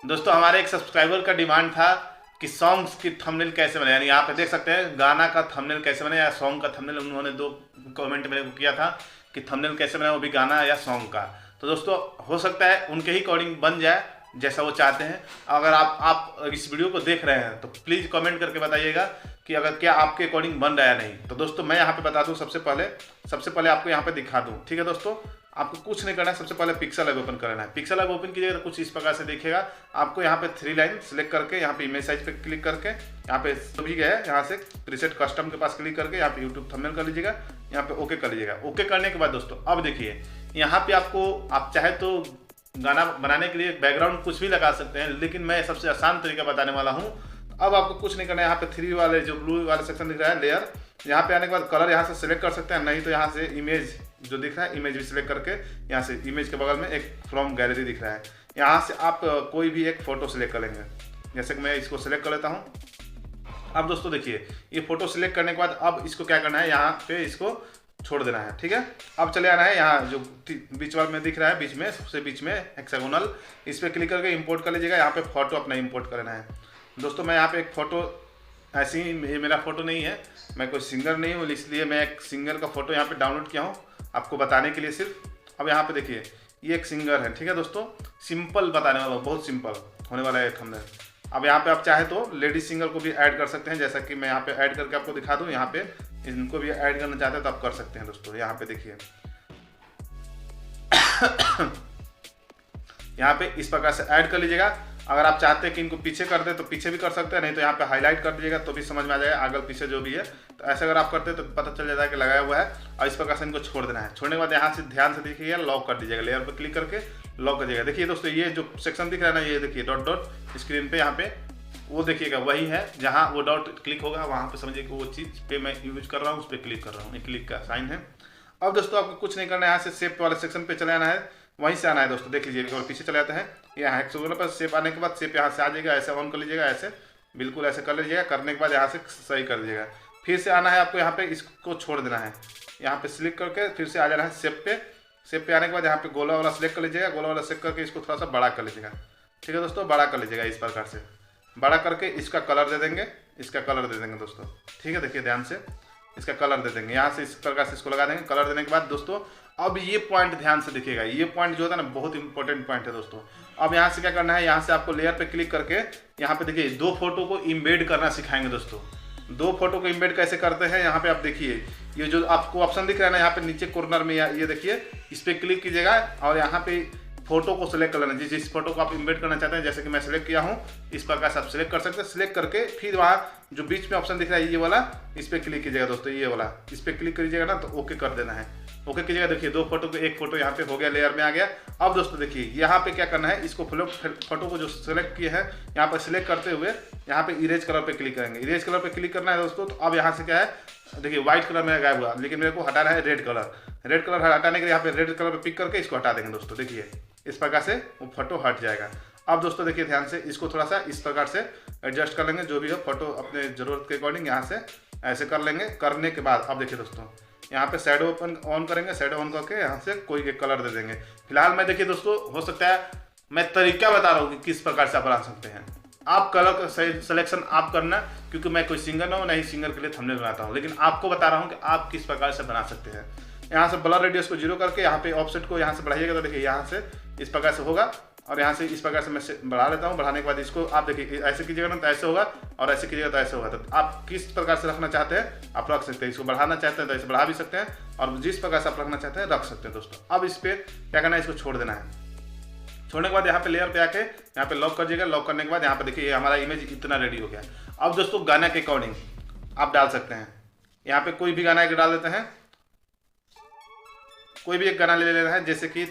दोस्तों हमारे एक सब्सक्राइबर का डिमांड था कि सॉन्ग्स की थंबनेल कैसे बने, यानी यहाँ पे देख सकते हैं गाना का थंबनेल कैसे बने या सॉन्ग का थंबनेल। उन्होंने दो कमेंट मेरे को किया था कि थंबनेल कैसे बने, वो भी गाना या सॉन्ग का। तो दोस्तों हो सकता है उनके ही अकॉर्डिंग बन जाए जैसा वो चाहते हैं। अगर आप इस वीडियो को देख रहे हैं तो प्लीज़ कमेंट करके बताइएगा कि अगर क्या आपके अकॉर्डिंग बन रहा है या नहीं। तो दोस्तों मैं यहाँ पे बता दूँ, सबसे पहले आपको यहाँ पे दिखा दूँ, ठीक है दोस्तों। आपको कुछ नहीं करना है, सबसे पहले पिक्सल लैब ओपन करना है। पिक्सल लैब ओपन कीजिएगा तो कुछ इस प्रकार से दिखेगा। आपको यहाँ पे 3 लाइन सिलेक्ट करके यहाँ पे इमेज साइज पे क्लिक करके यहाँ पे भी गया है, यहाँ से प्रीसेट कस्टम के पास क्लिक करके यहाँ पे यूट्यूब थंबनेल कर लीजिएगा, यहाँ पे ओके कर लीजिएगा। ओके करने के बाद दोस्तों अब देखिए यहाँ पे आप चाहे तो गाना बनाने के लिए बैकग्राउंड कुछ भी लगा सकते हैं, लेकिन मैं सबसे आसान तरीका बताने वाला हूँ। अब आपको कुछ नहीं करना है, यहाँ पे 3 वाले जो ब्लू वाले सेक्शन दिख रहा है लेयर, यहाँ पे आने के बाद कलर यहाँ से सिलेक्ट कर सकते हैं, नहीं तो यहाँ से इमेज जो दिख रहा है इमेज भी सिलेक्ट करके यहाँ से इमेज के बगल में एक फ्रॉम गैलरी दिख रहा है, यहाँ से आप कोई भी एक फोटो सिलेक्ट कर लेंगे। जैसे कि मैं इसको सिलेक्ट कर लेता हूँ। अब दोस्तों देखिए ये फोटो सिलेक्ट करने के बाद अब इसको क्या करना है, यहाँ पे इसको छोड़ देना है, ठीक है। अब चले आना है यहाँ जो बीच वाले में दिख रहा है, बीच में सबसे बीच में हेक्सागोनल, इस पर क्लिक करके इंपोर्ट कर लीजिएगा। यहाँ पे फोटो अपना इंपोर्ट करना है। दोस्तों मैं यहाँ पे एक फ़ोटो, ऐसे ही ये मेरा फ़ोटो नहीं है, मैं कोई सिंगर नहीं हूँ, इसलिए मैं एक सिंगर का फ़ोटो यहाँ पे डाउनलोड किया हूँ आपको बताने के लिए सिर्फ। अब यहाँ पे देखिए ये एक सिंगर है, ठीक है दोस्तों। सिंपल बताने वाला, बहुत सिंपल होने वाला है थंबनेल। अब यहाँ पे आप चाहे तो लेडीज सिंगर को भी ऐड कर सकते हैं, जैसा कि मैं यहाँ पे ऐड करके आपको दिखा दूँ। यहाँ पे इनको भी ऐड करना चाहते हैं तो आप कर सकते हैं दोस्तों। यहाँ पे देखिए यहाँ पे इस प्रकार से ऐड कर लीजिएगा। अगर आप चाहते हैं कि इनको पीछे कर दे तो पीछे भी कर सकते हैं, नहीं तो यहाँ पे हाईलाइट कर दीजिएगा तो भी समझ में आ जाएगा आगे पीछे जो भी है। तो ऐसे अगर आप करते हैं तो पता चल जाता है कि लगाया हुआ है। और इस प्रकार से इनको छोड़ देना है। छोड़ने के बाद यहाँ से ध्यान से देखिएगा, लॉक कर दीजिएगा, लेयर पर क्लिक करके लॉक कर दीजिएगा। देखिए दोस्तों ये जो सेक्शन दिख रहा है ना, ये देखिए डॉट डॉट स्क्रीन पे, यहाँ पे वो देखिएगा वही है, जहाँ वो डॉट क्लिक होगा वहाँ पे समझिए कि वो चीज़ पे मैं यूज कर रहा हूँ, उस पर क्लिक कर रहा हूँ, क्लिक का साइन है। अब दोस्तों आपको कुछ नहीं करना है, यहाँ से शेप वाले सेक्शन पे चले आना है, वहीं से आना है दोस्तों। देख लीजिए और पीछे चले जाते हैं, यहाँ हेक्सागोनल पर शेप आने के बाद शेप यहाँ से आ जाएगा, ऐसे ऑन कर लीजिएगा, ऐसे बिल्कुल ऐसे कर लीजिएगा। करने के बाद यहाँ से सही कर लीजिएगा। फिर से आना है आपको, यहाँ पे इसको छोड़ देना है, यहाँ पे सिलेक्ट करके फिर से आ जाना है शेप पे। शेप पे आने के बाद यहाँ पे गोला वाला सिलेक्ट कर लीजिएगा, गोला वाला सिलेक्ट करके इसको थोड़ा सा बड़ा कर लीजिएगा, ठीक है दोस्तों। बड़ा कर लीजिएगा इस प्रकार से, बड़ा करके इसका कलर दे देंगे, इसका कलर दे देंगे दोस्तों, ठीक है। देखिए ध्यान से इसका कलर दे देंगे, यहाँ से इस प्रकार से इसको लगा देंगे। कलर देने के बाद दोस्तों अब ये पॉइंट ध्यान से देखिएगा, ये पॉइंट जो होता है ना बहुत इंपॉर्टेंट पॉइंट है दोस्तों। अब यहाँ से क्या करना है, यहाँ से आपको लेयर पे क्लिक करके यहाँ पे देखिए 2 फोटो को इम्बेड करना सिखाएंगे दोस्तों। 2 फोटो को इम्बेड कैसे करते हैं, यहाँ पे आप देखिए ये जो आपको ऑप्शन दिख रहा है ना, यहाँ पे नीचे कॉर्नर में ये देखिए, इस पर क्लिक कीजिएगा और यहाँ पे फोटो को सिलेक्ट कर लेना। जिस फोटो को आप इम्बेड करना चाहते हैं, जैसे कि मैं सिलेक्ट किया हूँ, इस प्रकार से आप सिलेक्ट कर सकते हैं। सिलेक्ट करके फिर वहाँ जो बीच में ऑप्शन दिख रहा है ये वाला, इस पर क्लिक कीजिएगा दोस्तों, ये वाला इस पर क्लिक कीजिएगा ना तो ओके कर देना है। ओके कीजिएगा, देखिए 2 फोटो को एक फोटो यहाँ पे हो गया, लेयर में आ गया। अब दोस्तों देखिए यहाँ पे क्या करना है, इसको फोटो को जो सिलेक्ट किए हैं यहाँ पर सिलेक्ट करते हुए यहाँ पे इरेज कलर पे क्लिक करेंगे। इरेज कलर पे क्लिक करना है दोस्तों। तो अब यहाँ से क्या है, देखिए व्हाइट कलर में गायब हुआ, लेकिन मेरे को हटाना है रेड कलर। रेड कलर हटाने के लिए यहाँ पे रेड कलर पे पिक करके इसको हटा देंगे दोस्तों। देखिए इस प्रकार से वो फोटो हट जाएगा। अब दोस्तों देखिए ध्यान से इसको थोड़ा सा इस प्रकार से एडजस्ट कर लेंगे, जो भी हो फोटो अपने ज़रूरत के अकॉर्डिंग यहाँ से ऐसे कर लेंगे। करने के बाद अब देखिए दोस्तों यहाँ पे शैडो ऑन करेंगे, शैडो ऑन करके यहाँ से कोई एक कलर दे देंगे। फिलहाल मैं देखिए दोस्तों, हो सकता है मैं तरीका बता रहा हूँ कि किस प्रकार से आप बना सकते हैं। आप कलर का सिलेक्शन आप करना, क्योंकि मैं कोई सिंगर ना हूँ, नहीं सिंगर के लिए थंबनेल बनाता हूँ, लेकिन आपको बता रहा हूँ कि आप किस प्रकार से बना सकते हैं। यहाँ से ब्लर रेडियस को 0 करके यहाँ पे ऑफसेट को यहाँ से बढ़ाइएगा तो देखिए यहाँ से इस प्रकार से होगा, और यहाँ से इस प्रकार से मैं बढ़ा लेता हूँ। बढ़ाने के बाद इसको आप देखिए ऐसे कीजिएगा ना तो ऐसे होगा, और ऐसे कीजिएगा तो ऐसे होगा। तो आप किस प्रकार से रखना चाहते हैं आप रख सकते हैं। इसको बढ़ाना चाहते हैं तो ऐसे बढ़ा भी सकते हैं, और जिस प्रकार से आप रखना चाहते हैं रख सकते हैं दोस्तों। अब इस पर क्या करना है, इसको छोड़ देना है। छोड़ने के बाद यहाँ पे लेयर पे आके यहाँ पे लॉक कर दीजिएगा। लॉक करने के बाद यहाँ पे देखिए हमारा इमेज इतना रेडी हो गया। अब दोस्तों गाना के अकॉर्डिंग आप डाल सकते हैं, यहाँ पे कोई भी गाना एक डाल देते हैं, कोई भी एक गाना ले लेना है, जैसे कि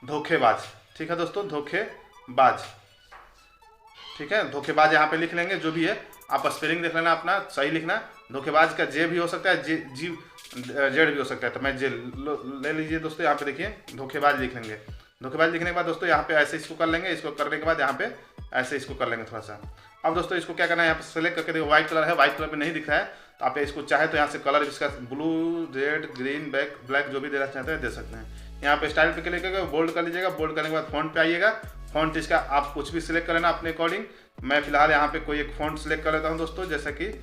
धोखेबाज, ठीक है दोस्तों, धोखेबाज, ठीक है। धोखेबाज यहाँ पे लिख लेंगे, जो भी है आप स्पेलिंग देख लेना अपना, सही लिखना। धोखेबाज का जे भी हो सकता है, जी जेड भी हो सकता है, तो मैं जे ले लीजिए दोस्तों। यहाँ पे देखिए धोखेबाज लिख लेंगे। धोखेबाज लिखने के बाद दोस्तों यहाँ पे ऐसे इसको कर लेंगे। इसको करने के बाद यहाँ पे ऐसे इसको कर लेंगे थोड़ा सा। अब दोस्तों इसको क्या करना है, यहाँ पे सेलेक्ट करके देखो व्हाइट कलर है, व्हाइट कलर में नहीं दिख रहा है, तो आप इसको चाहे तो यहाँ से कलर इसका ब्लू, रेड, ग्रीन, ब्लैक जो भी देना चाहते हैं दे सकते हैं। यहाँ पे स्टाइल पे क्लिक करके बोल्ड कर लीजिएगा। बोल्ड करने के बाद फॉन्ट पे आइएगा। फ़ॉन्ट इसका आप कुछ भी सिलेक्ट कर लेना अपने अकॉर्डिंग। मैं फिलहाल यहाँ पे कोई एक फ़ॉन्ट सिलेक्ट कर लेता हूँ दोस्तों, जैसा कि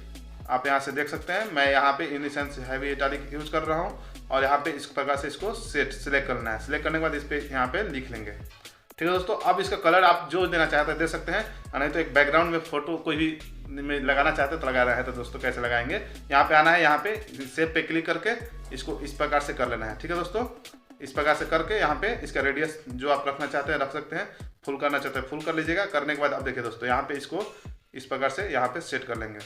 आप यहाँ से देख सकते हैं। मैं यहाँ पे इनिसेंस हैवी इटैलिक यूज़ कर रहा हूँ और यहाँ पे इस प्रकार से इसको सिलेक्ट करना है। सिलेक्ट करने के बाद इस पर यहाँ पे लिख लेंगे। ठीक है दोस्तों, अब इसका कलर आप जो देना चाहते हैं दे सकते हैं, नहीं तो एक बैकग्राउंड में फोटो कोई भी में लगाना चाहते हैं तो लगा रहा है। तो दोस्तों कैसे लगाएंगे, यहाँ पे आना है, यहाँ पे सेव पे क्लिक करके इसको इस प्रकार से कर लेना है। ठीक है दोस्तों, इस प्रकार से करके यहाँ पे इसका रेडियस जो आप रखना चाहते हैं रख सकते हैं, फुल करना चाहते हैं फुल कर लीजिएगा। करने के बाद अब देखिए दोस्तों यहाँ पे इसको इस प्रकार से यहाँ पे सेट कर लेंगे।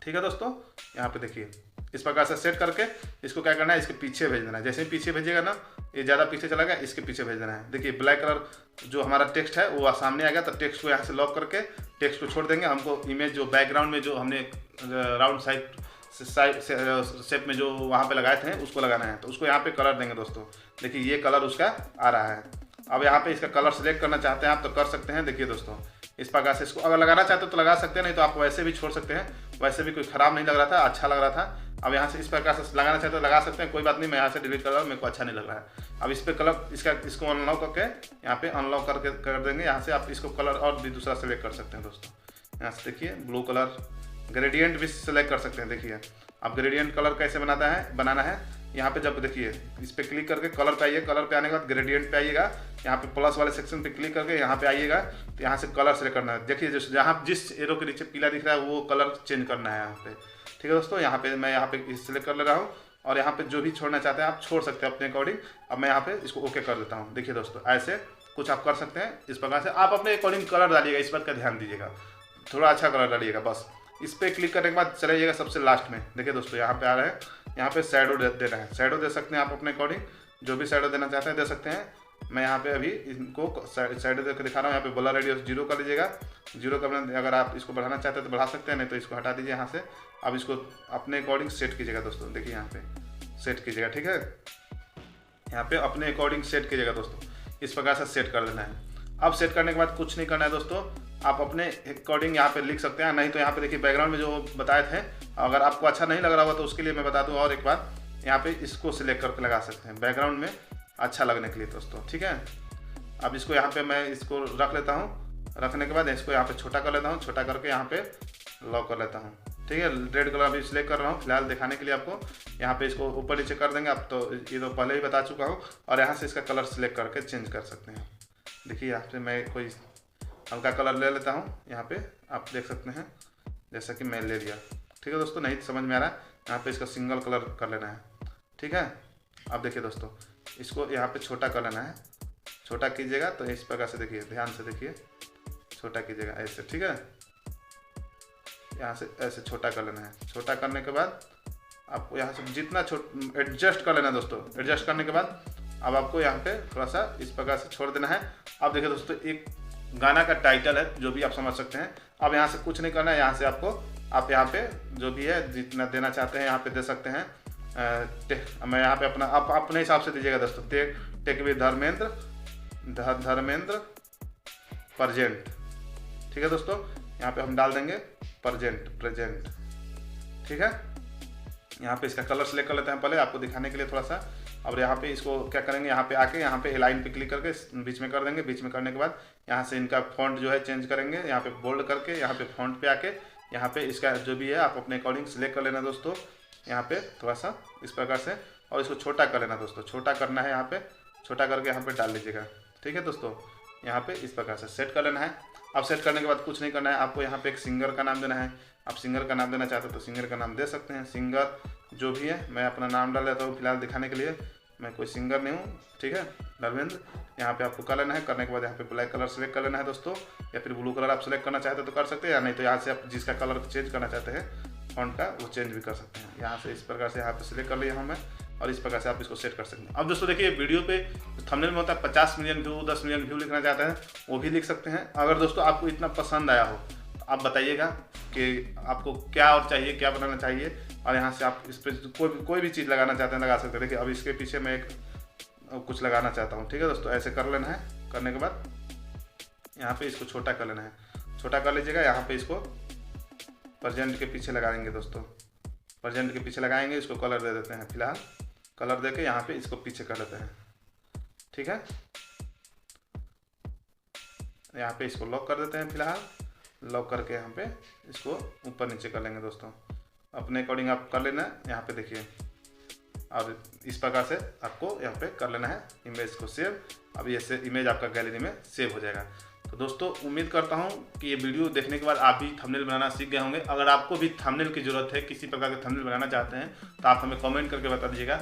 ठीक है दोस्तों, यहाँ पे देखिए इस प्रकार से सेट करके इसको क्या करना है, इसके पीछे भेज देना है। जैसे ही पीछे भेजिएगा ना, ये ज़्यादा पीछे चला गया, इसके पीछे भेज देना है। देखिए ब्लैक कलर जो हमारा टेक्स्ट है वो सामने आ गया, तो टेक्स्ट को यहाँ से लॉक करके टेक्स्ट को छोड़ देंगे। हमको इमेज जो बैकग्राउंड में जो हमने राउंड साइड शेप में जो वहाँ पे लगाए थे उसको लगाना है, तो उसको यहाँ पे कलर देंगे दोस्तों। देखिए ये कलर उसका आ रहा है। अब यहाँ पे इसका कलर सेलेक्ट करना चाहते हैं आप तो कर सकते हैं। देखिए दोस्तों इस प्रकार से इसको अगर लगाना चाहते हो तो लगा सकते हैं, नहीं तो आप वैसे भी छोड़ सकते हैं। वैसे भी कोई ख़राब नहीं लग रहा था, अच्छा लग रहा था। अब यहाँ से इस प्रकार से लगाना चाहते हो लगा सकते हैं, कोई बात नहीं। मैं यहाँ से डिलीट कर रहा हूँ, मेरे को अच्छा नहीं लग रहा है। अब इस पर कलर इसको अनलॉक करके यहाँ पे अनलॉक करके कर देंगे। यहाँ से आप इसको कलर और भी दूसरा सेलेक्ट कर सकते हैं दोस्तों। यहाँ से देखिए ब्लू कलर, ग्रेडियंट भी सेलेक्ट कर सकते हैं। देखिए अब ग्रेडियंट कलर कैसे बनाना है, यहाँ पे जब देखिए इस पर क्लिक करके कलर पे आइए, कलर पे आने के बाद ग्रेडियंट पे आइएगा, यहाँ पे प्लस वाले सेक्शन पे क्लिक करके यहाँ पे आइएगा, तो यहाँ से कलर सेलेक्ट करना है। देखिए जहाँ जिस एरो के नीचे पीला दिख रहा है वो कलर चेंज करना है यहाँ पे। ठीक है दोस्तों, यहाँ पे मैं यहाँ पे सिलेक्ट कर ले रहा हूँ और यहाँ पे जो भी छोड़ना चाहते हैं आप छोड़ सकते हैं अपने अकॉर्डिंग। अब मैं यहाँ पे इसको ओके कर देता हूँ। देखिए दोस्तों ऐसे कुछ आप कर सकते हैं। इस प्रकार से आप अपने अकॉर्डिंग कलर डालिएगा, इस बात का ध्यान दीजिएगा, थोड़ा अच्छा कलर डालिएगा बस। इस पर क्लिक करने के बाद चले जाइएगा सबसे लास्ट में। देखिए दोस्तों यहाँ पे आ रहा है, यहाँ पे शैडो देना है। शैडो दे सकते हैं आप अपने अकॉर्डिंग, जो भी शैडो देना चाहते हैं दे सकते हैं। मैं यहाँ पे अभी इनको शैडो देकर दिखा रहा हूँ। यहाँ पे ब्लर रेडियस 0 कर लीजिएगा। 0 करना, अगर आप इसको बढ़ाना चाहते हैं तो बढ़ा सकते हैं, नहीं तो इसको हटा दीजिए यहाँ से। अब इसको अपने अकॉर्डिंग सेट कीजिएगा दोस्तों। देखिए यहाँ पे सेट कीजिएगा। ठीक है, यहाँ पे अपने अकॉर्डिंग सेट कीजिएगा दोस्तों। इस प्रकार से सेट कर देना है। अब सेट करने के बाद कुछ नहीं करना है दोस्तों, आप अपने अकॉर्डिंग यहाँ पे लिख सकते हैं, नहीं तो यहाँ पे देखिए बैकग्राउंड में जो बताए थे, अगर आपको अच्छा नहीं लग रहा हुआ तो उसके लिए मैं बता दूँ और एक बार, यहाँ पे इसको सिलेक्ट करके लगा सकते हैं बैकग्राउंड में अच्छा लगने के लिए दोस्तों। ठीक है, अब इसको यहाँ पे मैं इसको रख लेता हूँ। रखने के बाद इसको यहाँ पे छोटा कर लेता हूँ, छोटा करके यहाँ पे लॉक कर लेता हूँ। ठीक है, रेड कलर अभी सिलेक्ट कर रहा हूँ फिलहाल दिखाने के लिए आपको। यहाँ पे इसको ऊपर नीचे कर देंगे। अब तो ये तो पहले ही बता चुका हूँ, और यहाँ से इसका कलर सिलेक्ट करके चेंज कर सकते हैं। देखिए यहाँ पे मैं कोई हल्का कलर ले लेता हूँ, यहाँ पे आप देख सकते हैं जैसा कि मैं ले लिया। ठीक है दोस्तों, नहीं समझ में आ रहा है, यहाँ पे इसका सिंगल कलर कर लेना है। ठीक है, अब देखिए दोस्तों इसको यहाँ पे छोटा कर लेना है। छोटा कीजिएगा तो इस प्रकार से देखिए, ध्यान से देखिए, छोटा कीजिएगा ऐसे। ठीक है, यहाँ से ऐसे छोटा कर लेना है। छोटा करने के बाद आपको यहाँ से जितना एडजस्ट कर लेना है दोस्तों। एडजस्ट करने के बाद अब आपको यहाँ पे थोड़ा सा इस प्रकार से छोड़ देना है। अब देखिए दोस्तों एक गाना का टाइटल है जो भी आप समझ सकते हैं। अब यहाँ से कुछ नहीं करना है, यहाँ से आपको आप यहाँ पे जो भी है जितना देना चाहते हैं यहाँ पे दे सकते हैं। मैं यहाँ पे आप अपने हिसाब से दीजिएगा दोस्तों। Take with Dharmendra present. ठीक है दोस्तों, यहाँ पे हम डाल देंगे प्रेजेंट। ठीक है, यहाँ पे इसका कलर सेलेक्ट कर लेते हैं पहले आपको दिखाने के लिए थोड़ा सा। अब यहाँ पे इसको क्या करेंगे, यहाँ पे आके यहाँ पे लाइन पे क्लिक करके बीच में कर देंगे। बीच में करने के बाद यहाँ से इनका फॉन्ट जो है चेंज करेंगे। यहाँ पे बोल्ड करके यहाँ पे फॉन्ट पे आके यहाँ पे इसका जो भी है आप अपने अकॉर्डिंग सेलेक्ट कर लेना दोस्तों। यहाँ पे थोड़ा सा इस प्रकार से, और इसको छोटा कर लेना दोस्तों। छोटा करना है, यहाँ पे छोटा करके यहाँ पे डाल लीजिएगा। ठीक है दोस्तों, यहाँ पे इस प्रकार से सेट कर लेना है। अब सेट करने के बाद कुछ नहीं करना है, आपको यहाँ पे एक सिंगर का नाम देना है। आप सिंगर का नाम देना चाहते हो तो सिंगर का नाम दे सकते हैं। सिंगर जो भी है, मैं अपना नाम डाल लेता हूँ फिलहाल दिखाने के लिए, मैं कोई सिंगर नहीं हूँ। ठीक है, धर्मेंद्र। यहाँ पे आपको कर लेना है। करने के बाद यहाँ पे ब्लैक कलर सेलेक्ट कर लेना है दोस्तों, या फिर ब्लू कलर आप सेलेक्ट करना चाहते हो तो कर सकते हैं, या नहीं तो यहाँ से आप जिसका कलर चेंज करना चाहते हैं फॉन्ट का वो चेंज भी कर सकते हैं। यहाँ से इस प्रकार से यहाँ पे सिलेक्ट कर लिया हूँ मैं, और इस प्रकार से आप इसको सेट कर सकते हैं। अब दोस्तों देखिए वीडियो पे थंबनेल में होता है 50 मिलियन व्यू, 10 मिलियन व्यू लिखना चाहते हैं वो भी लिख सकते हैं। अगर दोस्तों आपको इतना पसंद आया हो तो आप बताइएगा कि आपको क्या और चाहिए, क्या बनाना चाहिए, और यहाँ से आप इस पर कोई भी चीज़ लगाना चाहते हैं लगा सकते हैं। देखिए अब इसके पीछे मैं एक कुछ लगाना चाहता हूँ। ठीक है दोस्तों, ऐसे कर लेना है। करने के बाद यहाँ पे इसको छोटा कर लेना है। छोटा कर लीजिएगा। यहाँ पे इसको प्रेजेंट के पीछे लगाएंगे दोस्तों। प्रेजेंट के पीछे लगाएंगे, इसको कलर दे देते हैं फिलहाल। कलर देके यहाँ पे इसको पीछे कर लेते हैं। ठीक है, यहाँ पे इसको लॉक कर देते हैं। फिलहाल लॉक करके यहाँ पे इसको ऊपर नीचे कर लेंगे दोस्तों। अपने अकॉर्डिंग आप कर लेना है। यहाँ पे देखिए, और इस प्रकार से आपको यहाँ पे कर लेना है इमेज को सेव। अब ये इमेज आपका गैलरी में सेव हो जाएगा। तो दोस्तों उम्मीद करता हूँ कि ये वीडियो देखने के बाद आप भी थंबनेल बनाना सीख गए होंगे। अगर आपको भी थंबनेल की ज़रूरत है, किसी प्रकार के थंबनेल बनाना चाहते हैं, तो आप हमें कमेंट करके बता दीजिएगा।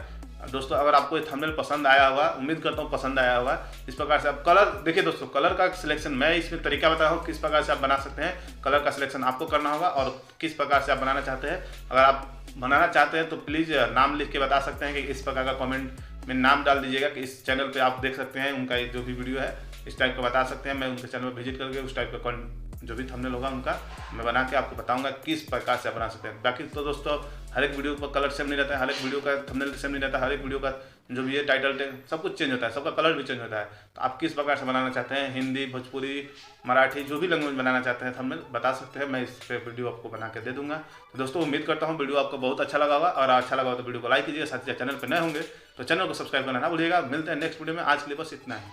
दोस्तों अगर आपको ये थंबनेल पसंद आया होगा, उम्मीद करता हूँ पसंद आया होगा। इस प्रकार से आप कलर देखिए दोस्तों, कलर का सिलेक्शन मैं इसमें तरीका बता रहा हूँ किस प्रकार से आप बना सकते हैं। कलर का सिलेक्शन आपको करना होगा और किस प्रकार से आप बनाना चाहते हैं। अगर आप बनाना चाहते हैं तो प्लीज़ नाम लिख के बता सकते हैं कि इस प्रकार का कमेंट में नाम डाल दीजिएगा कि इस चैनल पे आप देख सकते हैं उनका जो भी वीडियो है, इस टाइप का बता सकते हैं। मैं उनके चैनल पर विजिट करके उस टाइप का जो भी थंबनेल होगा उनका मैं बना के आपको बताऊंगा किस प्रकार से आप बना सकते हैं। बाकी तो दोस्तों हर एक वीडियो का कलर सेम नहीं रहता है, हर एक वीडियो का थंबनेल सेम नहीं रहता है, हर एक वीडियो का जो भी है टाइटल सब कुछ चेंज होता है, सबका कलर भी चेंज होता है। तो आप किस प्रकार से बनाना चाहते हैं, हिंदी, भोजपुरी, मराठी, जो भी लैंग्वेज बनाना चाहते हैं थंबनेल बता सकते हैं। मैं इस पर वीडियो आपको बना के दे दूंगा। तो दोस्तों उम्मीद करता हूँ वीडियो आपको बहुत अच्छा लगा होगा, और अच्छा लगा हो तो वीडियो को लाइक कीजिएगा। साथ ही चैनल पर नए होंगे तो चैनल को सब्सक्राइब करना ना भूलिएगा। मिलते हैं नेक्स्ट वीडियो में। आज के लिए बस इतना ही।